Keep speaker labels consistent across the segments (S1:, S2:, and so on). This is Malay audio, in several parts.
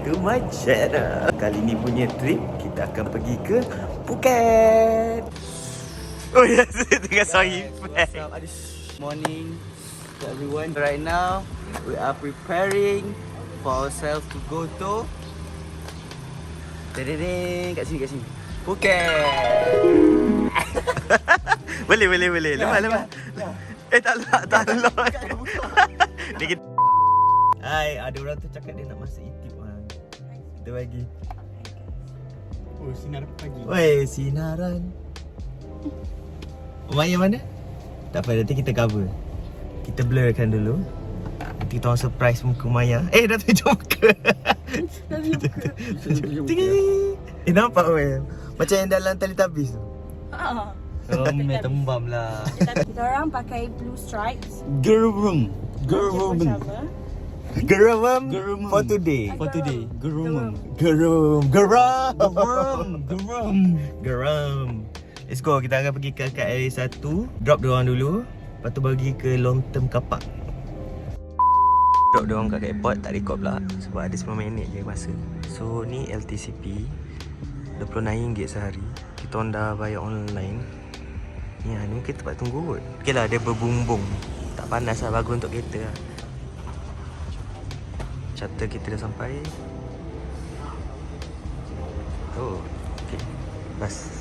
S1: to my channel. Kali ni punya trip kita akan pergi ke Phuket. Oh yes, tengah sound effect.
S2: Morning to everyone. Right now, we are preparing for ourselves to go to kat sini. Phuket.
S1: Boleh. Lepas. Tak lock. Ni kita. Hai, ada orang tu cakap dia nak masuk YouTube ah. Kita bagi.
S2: Oh, sinar pagi.
S1: Woi, sinaran. Maya mana? Tak apa, nanti kita cover. Kita blurkan dulu. Nanti kita orang surprise muka Maya. Dah tunjuk muka. Nampak weh? Macam yang dalam Teletubbies tu.
S2: Tembam lah.
S3: Kita orang pakai blue stripes.
S2: Gerum.
S1: Geram for today. Geram. Let's go, kita akan pergi ke area 1. Drop diorang dulu. Lepas tu bagi ke long term kapak. Drop diorang kat airport, tak record pula sebab ada 10 minit je masa. So ni LTCP RM29 sehari. Kita orang dah bayar online. Ni mungkin tempat tunggu kot. Okay lah, dia berbumbung. Tak panas lah, bagus untuk kereta lah. Charter kita dah sampai. Oh, okay. Bas.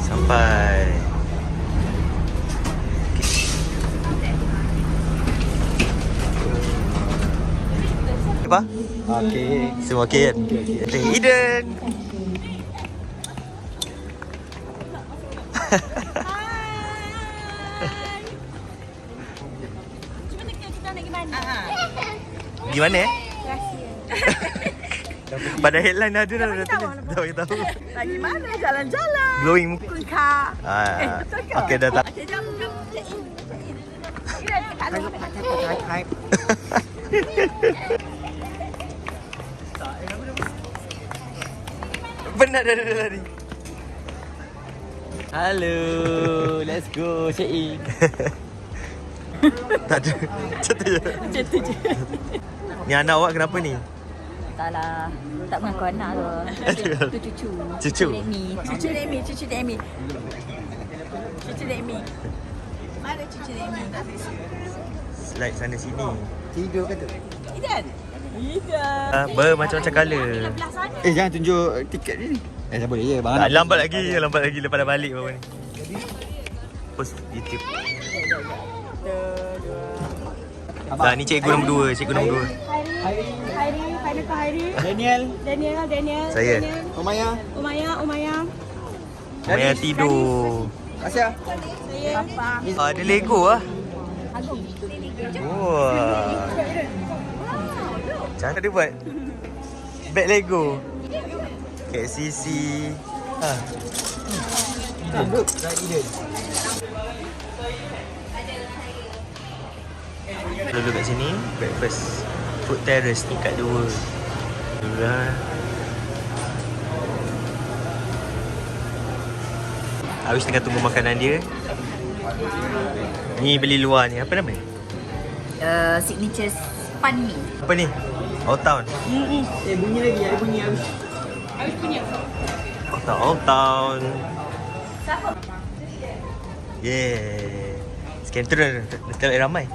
S1: Sampai. Apa?
S2: Okay.
S1: Semua okey kan? Okay. Eden.
S3: Cuba kita nak gimana?
S1: Gimana
S3: Rahsia.
S1: Pada headline ada dah tulis. Dah bagi tahu.
S3: Lagi mana jalan-jalan?
S1: Glowing muka.
S3: Kulkar.
S1: Okey dah tak.
S3: Okay, jom.
S2: Hype.
S1: Benar dah lari.
S2: Hello, let's go check in.
S1: Tak ada. Macam tu je. Ni anak awak kenapa ni?
S4: Tak lah, tak mengaku anak tu. Tu cucu.
S1: Cucu?
S3: Cucu Demi. Mana cucu Demi?
S1: Slide sana sini.
S2: Tidur kata.
S3: Eden.
S1: Bermacam-macam colour.
S2: Jangan tunjuk tiket ni. Tak boleh je bang.
S1: Tak, lambat lagi lepas dah balik baru ni. Post YouTube. Dah ni cikgu nombor 2.
S3: Hairi.
S2: Daniel.
S1: Saya.
S2: Umaya.
S1: Maya tidur.
S2: Asia.
S3: Papa.
S1: Ada Lego lah. Wah. Macam mana dia buat? Bag Lego. KCC. Duduk kat sini, breakfast. Food terrace tingkat 2. Habis tengah tunggu makanan dia. Ni beli luar ni, apa nama?
S4: Signature Pan Mi.
S1: Apa ni? Old Town.
S2: Bunyi lagi, ada bunyi habis.
S1: Old Town. Yeah. Scan tu dah terlalu ramai.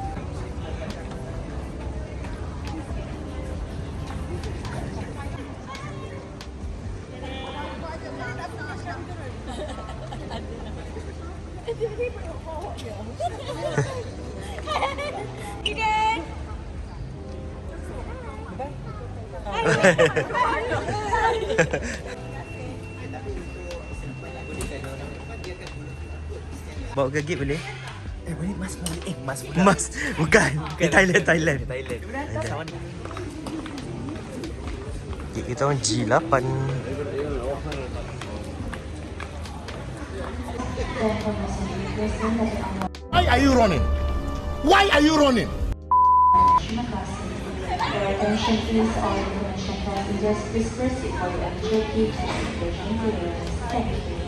S3: Eden.
S1: Bawa ke gate boleh?
S2: Boleh mas boleh.
S1: Mas, bukan. Di Thailand. Gate kita orang G8.
S5: Why are you running? Why are you running?
S6: Attention please, all international passengers, please proceed for your entry to immigration clearance. Thank you.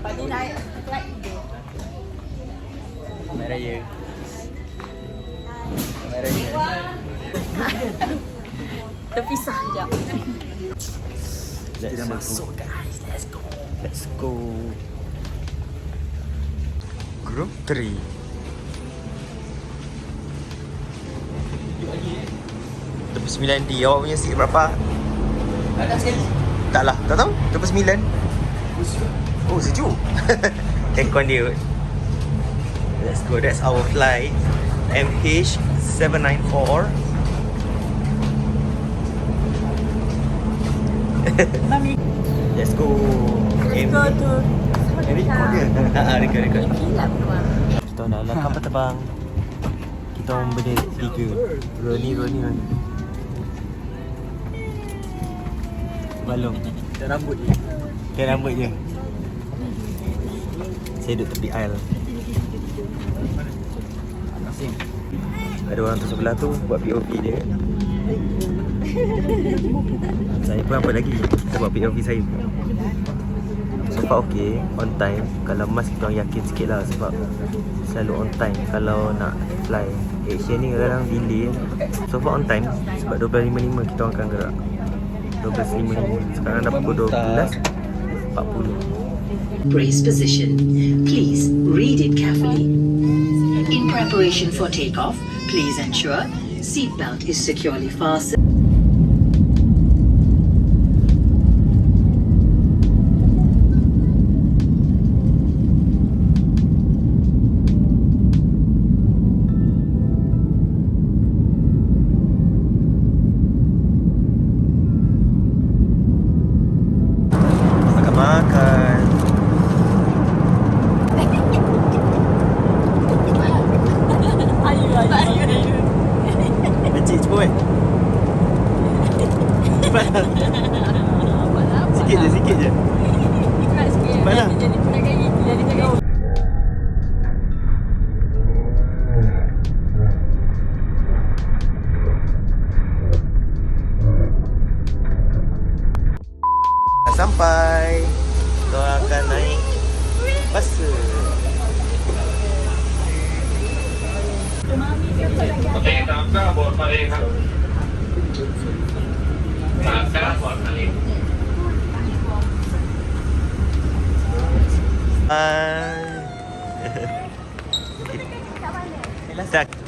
S3: Pagi naik flight
S2: Raya. Raya.
S3: terpisah sekejap.
S1: Let's masuk guys. Let's go. Group 3. Lepas 9D. Awak punya seat berapa? Tak lah. Tak tahu? Lepas 9. Oh, sejuk. Aircon dia. Let's go. That's our flight. MH794. Let's go.
S3: Let's go to
S1: Record dia. Record.
S3: Hilap keluar.
S1: Kita nak lah kapal terbang. Kita orang berdiri 3. Roni. Balong.
S2: Dan rambut dia.
S1: Kan rambut je. Saya duduk tepi aisle.
S2: Asing.
S1: Ada orang tu sebelah tu buat POV dia. Saya pun apa lagi? Kita buat POV saya. So far okay, on time. Kalau mas kita orang yakin sikit lah sebab selalu on time kalau nak fly. Asia ni kadang-kadang delay. So far on time sebab 12.55 kita orang akan gerak. 12.55. Sekarang dah pukul 12.40.
S7: Brace position. Please read it carefully. In preparation for takeoff, please ensure seatbelt is securely fastened.
S1: Makan.
S3: Ayu.
S1: Kecil cuba kan? Sikit je.
S3: Cepat sikit.
S1: Cepatlah.
S3: Jadi pedagang gigi. Jadi pedagang.
S1: Sampai. Kita akan naik basa.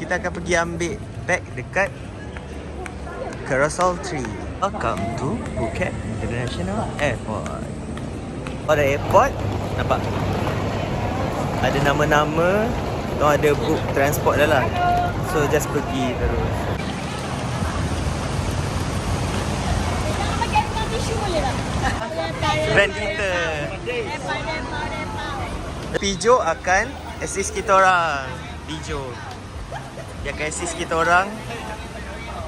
S1: Kita akan pergi ambil beg dekat Carousel 3. Welcome to Phuket International Airport. Pada airport, nampak ada nama-nama. Tu ada book transport dah lah. So just pergi terus.
S3: Pakai tisu boleh tak?
S1: Brand kita. Pijo akan assist kita orang. Pijo dia akan assist kita orang.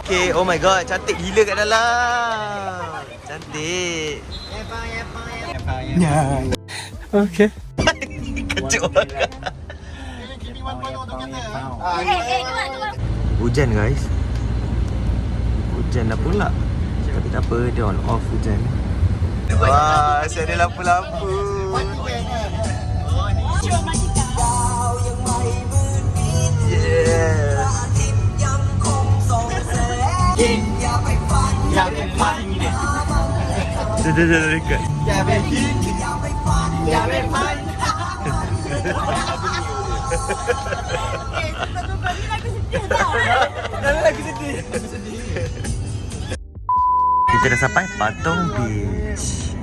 S1: Okay, oh my god, cantik gila kat dalam. Cantik. Okay. Kejut. Hujan guys. Hujan dah pula. Tapi tak apa, dia on off hujan. Wah, saya ada lampu-lampu. Yes. Dah dekat. Kita dah sampai Patong Beach.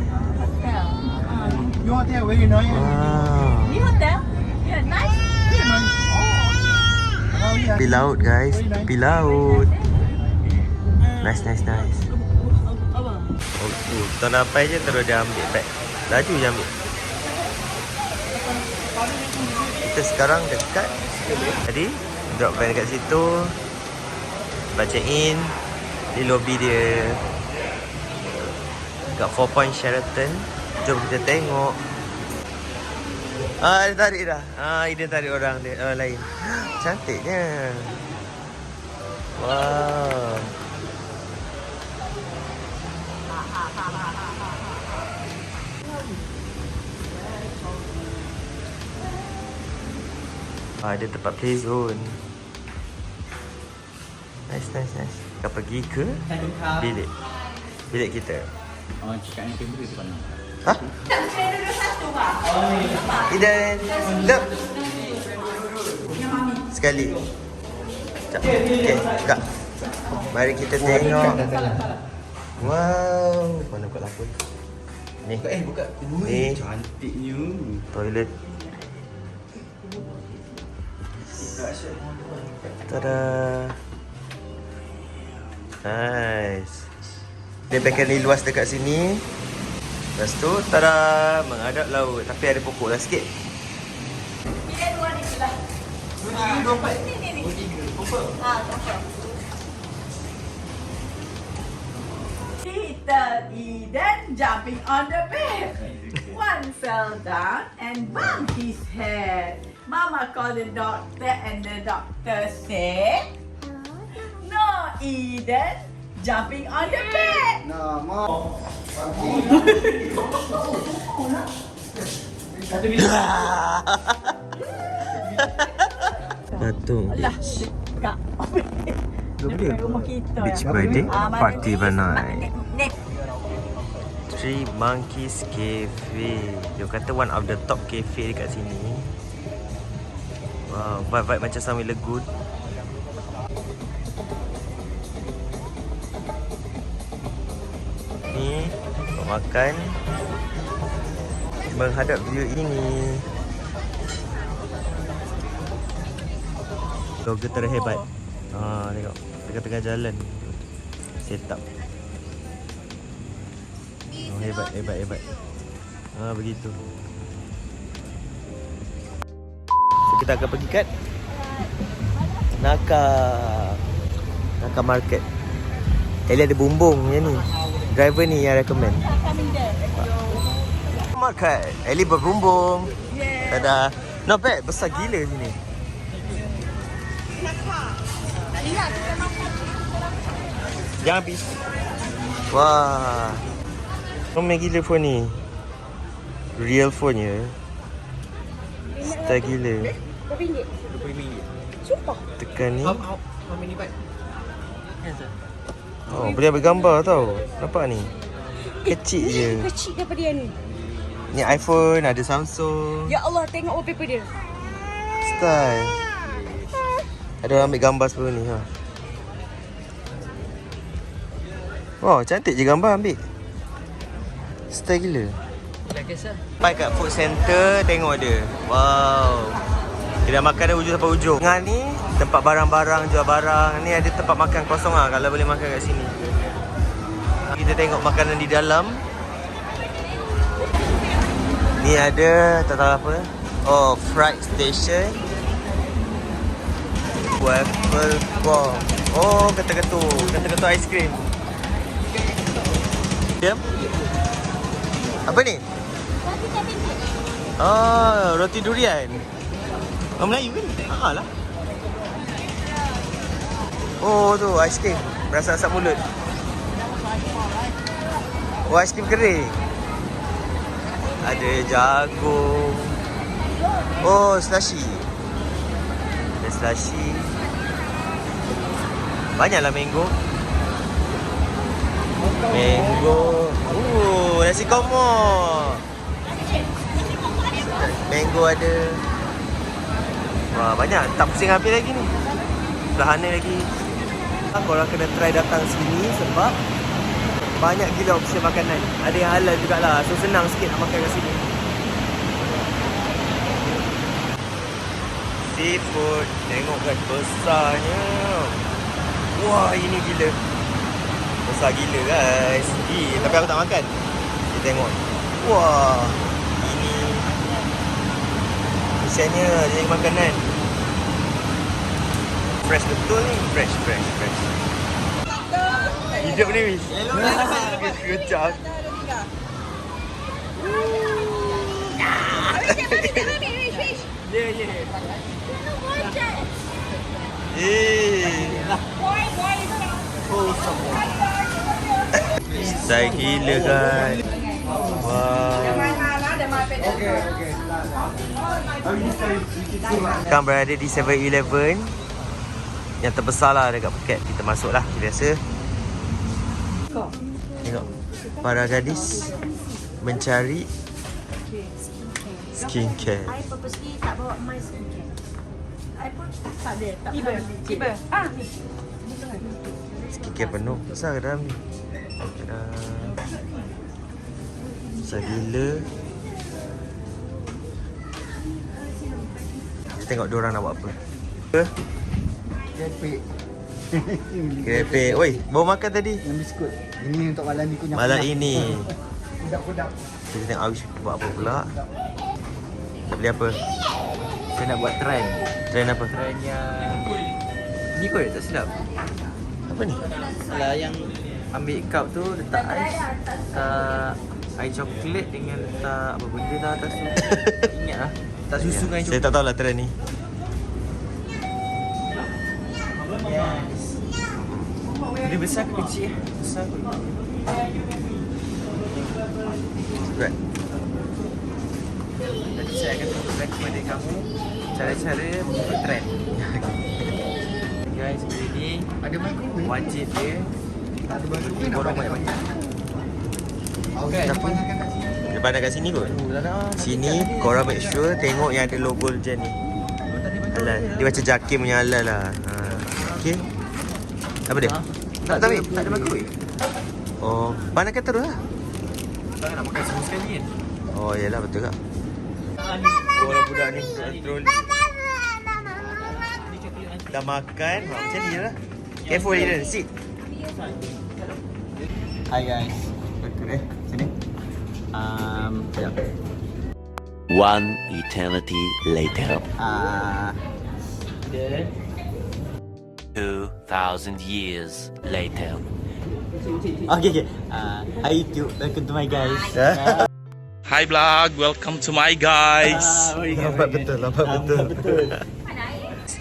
S5: Your hotel very nice.
S1: Wow.
S3: Ni hotel? Yeah, nice.
S1: Tepi laut guys, tepi laut. Nice. Okay, kita sampai je terus dia ambil bag. Laju je ambil. Kita sekarang dekat. Tadi drop van dekat situ. Lepas check in di lobby dia kat 4 Point Sheraton. Jom kita tengok. Dia tarik dah. Dia tarik orang dia lain. Cantiknya. Wow. Ada tempat play zone. Nice. Kita pergi ke bilik kita.
S2: Oh, cakap yang kamera tu mana?
S1: Hah? Iden. Look. Sekali. Sekejap. Okay, Kak. Mari kita tengok. Wow. Mana buka lampu ni?
S2: Buka.
S1: Ni.
S2: Cantiknya.
S1: Toilet. Tada. Nice. Dia balcony luas dekat sini. Lepas tu, tada, menghadap laut. Tapi ada pokok lah sikit.
S3: Pilih dua ni lah. Ni. Confirm.
S8: Peter Eden jumping on the bed. One fell down and bumped his head. Mama called the doctor and the doctor said, "No, Eden, jumping on the bed."
S2: Nah, mau.
S1: Patung.
S8: Lah, Kak.
S1: Dia
S8: rumah kita.
S1: Beach birthday party by
S8: night.
S1: night. Three Monkeys Cafe. Dia kata one of the top cafe dekat sini. Wow, vibe macam Sunway Lagoon. Ni tempat makan menghadap view ini. Logo terhebat. Tengok tengah-tengah jalan set up. Hebat. Begitu. So, kita akan pergi kat Naka Market. Ellie ada bumbung yang ni. Driver ni yang recommend. Market. Ellie berbumbung. Tada. Not bad. Besar gila sini. Jangan habis. Wah. Comel gila phone ni. Real phone je. Style gila.
S3: Berapa ringgit?
S2: RM20.
S3: Sumpah.
S1: Tekan ni.
S2: How many baht?
S1: Oh, boleh ambil gambar tau. Nampak ni. Kecil je.
S3: Kecil daripada yang ni.
S1: Ni iPhone, ada Samsung.
S3: Ya Allah, tengok wallpaper dia.
S1: Style. Ada orang ambil gambar sebelum ni. Wow, cantik je gambar ambil. Style gila. Sampai kat food center, tengok dia. Wow. Kedai makan dari ujung sampai ujung. Tengah ni tempat barang-barang, jual barang. Ni ada tempat makan kosong lah kalau boleh makan kat sini. Kita tengok makanan di dalam. Ni ada, tak tahu apa. Oh, fried station. Waffle bomb. Oh, kata-kata aiskrim. Diam. Apa ni? Roti durian. Orang Melayu kan? Lah. Oh, tu aiskrim. Berasa asap mulut. Oh, aiskrim kering. Ada jagung. Oh, slushy. Ada slushy. Banyaklah mango. Nasi komor. Mango ada. Wah, banyak. Tak pusing habis lagi ni. Belahana lagi. Korang kena try datang sini sebab banyak gila opsi makanan. Ada yang halal jugalah. So senang sikit nak makan kat sini. Seafood. Tengok kan besarnya. Wah, ini gila. Besar gila guys. Tapi aku tak makan. Kita tengok. Wah, ini isiannya jadi makanan. Fresh betul ni. Fresh. hidup ni, Wish. Good job. Style gila kan. Wow. Sekarang berada di 7-Eleven yang terbesar lah dekat Phuket. Kita masuk lah biasa. Tengok para gadis mencari skincare.
S3: I purposely tak bawa my skincare. I pun tak ada. Tiba.
S1: Skincare penuh. Besar ke dalam ni? Besar gila. Kita tengok diorang nak buat apa. Krepek. Oi, bawa makan tadi.
S2: Yang biskut. Ini untuk malam ni kunyah.
S1: Malam ini
S2: Kudak-kudak.
S1: kita tengok Awish buat apa pula. Nak beli apa?
S2: Saya nak buat trend.
S1: Trend apa?
S2: Trend yang ni kot tak silap.
S1: Apa ni?
S2: Lah yang ambil cup tu letak ais, letak ais coklat dengan letak apa benda dah atas tu. Ingat lah. Tak susu dengan ais
S1: Saya tak tahulah trend ni.
S2: Yes. Dia besar ke kecil? Besar kot.
S1: Right.
S2: Jadi saya akan tunjukkan kepada kamu cara-cara membuat trend. Guys, benda ni ada microwave. Wajib dia. Ada microwave. Borong banyak-banyak. Okay.
S1: Dia pandang kat sini kot. Sini korang make sure tengok yang ada logo macam ni. Halal. Dia macam Jakim punya halal lah. Okay. Apa dia?
S2: Tak ada microwave.
S1: Oh, pandangkan terus lah.
S2: Tak nak makan semua sekali kan?
S1: Oh, yelah betul tak? Orang budak ni trolley. Dah makan, macam ni je lah. Careful Eden, sit.
S2: Hi guys. Sini. Sekejap.
S9: One eternity later.
S2: Dia
S9: 2,000 years later.
S2: Okay. Hi YouTube, welcome to my guys.
S10: Hi vlog, welcome to my guys.
S1: Lambat betul.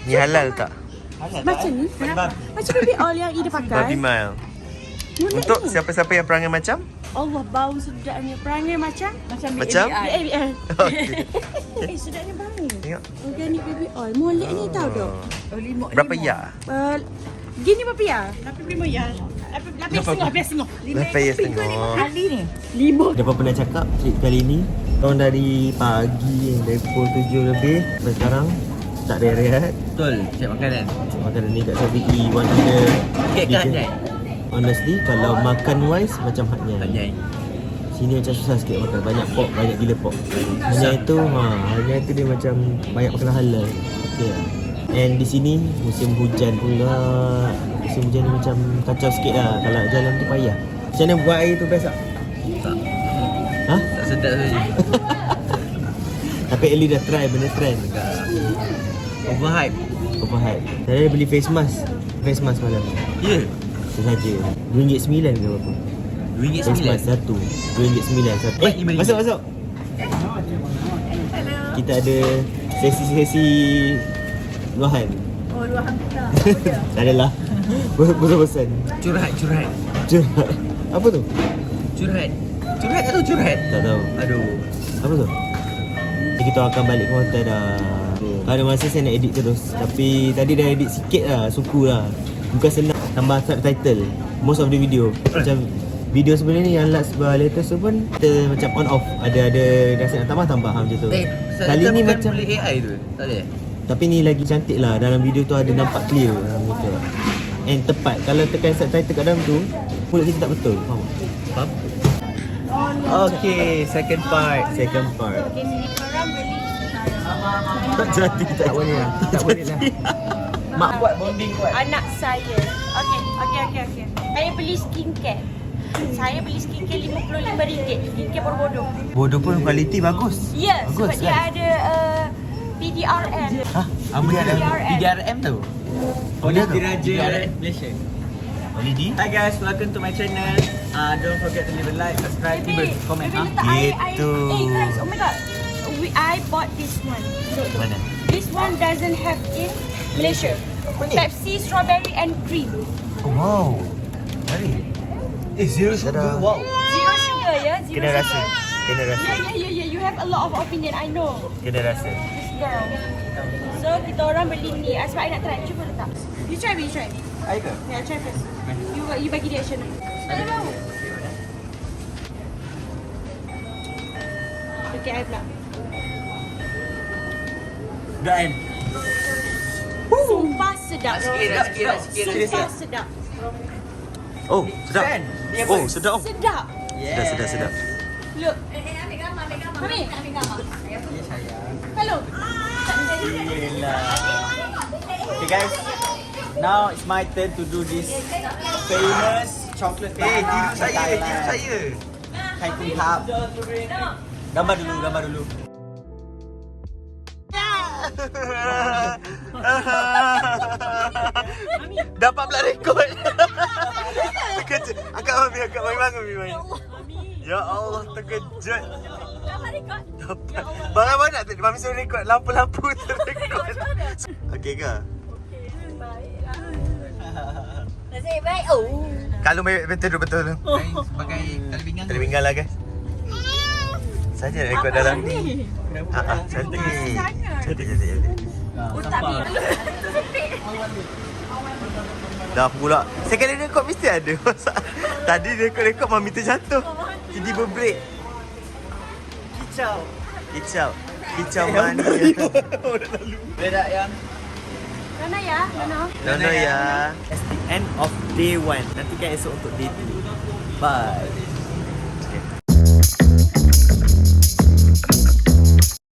S1: Ni halal tak?
S3: Macam ni? Kenapa? Macam baby oil yang Ida pakai.
S1: Babi Mile. Untuk siapa-siapa yang perangai macam?
S3: Allah, bau sedapnya. Perangai macam?
S1: Macam?
S3: BABI.
S1: Okay.
S3: Sedapnya bau.
S1: Tengok.
S3: Organic baby oil. Molek ni tahu tak?
S1: Berapa ya?
S3: Gini berapa ya? 85 ya. 8.5.
S1: 8.5.
S3: Kali ni. 5.
S1: Dapat pernah cakap trip kali ni tahun dari pagi dari pukul 7 lebih sampai sekarang tak rehat.
S2: betul, siap makanan.
S1: Makanan ni kat Sabi'i one of the
S2: Kek ke Hanjai?
S1: Honestly kalau makan wise macam Hanjai.
S2: Hanjai.
S1: Sini macam susah sikit makan, banyak pork, banyak gila pork. Hanjai tu Hanjai tu dia macam banyak makanan halal. Okey lah. And di sini musim hujan pula. Musim hujan ni macam kacau sikit lah. Kalau jalan tu payah. Macam mana buat air tu best tak?
S2: Tak.
S1: Ha?
S2: Tak sedap saja.
S1: Tapi Eli dah try benda trend.
S2: Overhype.
S1: Saya beli face mask. Face mask malam.
S2: Ya.
S1: Itu saja. RM2.9 ke berapa?
S2: RM9.
S1: Face mask satu. RM2.9 satu. Masuk. Kita ada sesi luahan.
S3: Oh, luahan kita.
S1: Tak adalah. Bosan-bosan.
S2: Curhat.
S1: Apa tu?
S2: Curhat tak tahu curhat?
S1: Tak tahu.
S2: Aduh.
S1: Apa tu? Jadi kita akan balik ke hotel dah. Ada masa saya nak edit terus. Tapi tadi dah edit sikit lah. Suku lah. Bukan senang. Tambah subtitle. Most of the video. Macam video sebenarnya ni yang last latest tu pun kita macam on off. Ada rasa nak tambah macam tu. Kali ni macam
S2: boleh AI tu. Tak ada.
S1: tapi ni lagi cantik lah. Dalam video tu ada nampak clear dalam muka. And tepat. Kalau tekan subtitle kat dalam tu, mulut kita tak betul. Faham?
S2: Okay, second part.
S3: Okay, sini korang beli.
S1: Tak jadi.
S2: Tak boleh lah. Mak buat bonding kuat.
S3: Anak saya. Okay. Saya beli skincare. Saya beli skincare RM55. Skincare bodoh.
S1: Bodoh pun kualiti bagus.
S3: Ya,
S1: Bagus,
S3: sebab dia
S1: kan?
S3: ada PDRM.
S2: Apa dia? PDRM tu?
S1: Oh, dia tu?
S2: Diraja Malaysia.
S1: Holiday?
S2: Hi guys, welcome to my channel. Don't forget to leave a like, subscribe,
S3: Baby,
S2: comment.
S3: baby, letak air.
S1: Gitu.
S3: Hey guys, oh my god. I bought this one. Look.
S1: Mana?
S3: This one doesn't have in Malaysia. Pepsi, strawberry and cream.
S1: Oh, wow. Mari.
S2: Zero
S1: sugar,
S2: wow.
S3: Zero sugar, yeah? Zero
S1: Kena
S3: sugar.
S1: rasa. Kena rasa.
S3: Yeah. You have a lot of opinion, I know.
S1: Kena rasa.
S3: This girl. So, kita orang beli ni. Sebab I nak try. Cuba letak. You try.
S2: Air ke?
S3: Yeah, try first. You bagi dia action. Tak tahu. Okay, I pula.
S2: Dah kan?
S3: Sumpah sedap.
S2: Sikit.
S3: Sumpah sedap.
S1: Oh, sedap.
S2: Kan? Ni apa?
S1: Oh, sedap.
S3: Sedap.
S1: Sedap.
S3: Look. Mami.
S2: Ya sayang.
S3: Hello.
S2: Yelah. Okay guys, now it's my turn to do this famous chocolate banana in Thailand. Hai Kung Thap. Gambar dulu.
S1: Dapat pula rekod. Terkejut. Angkat mami bangun mami. Ya Allah, terkejut.
S3: Dapat rekod.
S1: Dapat. Banyak tadi mami suruh rekod lampu-lampu terrekod. Okey ke?
S3: Nasib baik. Oh.
S1: Kalau betul.
S2: Sebagai tali pinggang.
S1: Tadi pinggang lah guys. Saja nak rekod dalam ni. Cantik. Dah pula. Sekali rekod mesti ada. Tadi rekod mami terjatuh. Jadi berbreak. Kicau mani.
S2: Berak yang
S3: Mana ya?
S1: Nono ya.
S2: That's the end of day 1. Nantikan esok untuk day 2. Bye.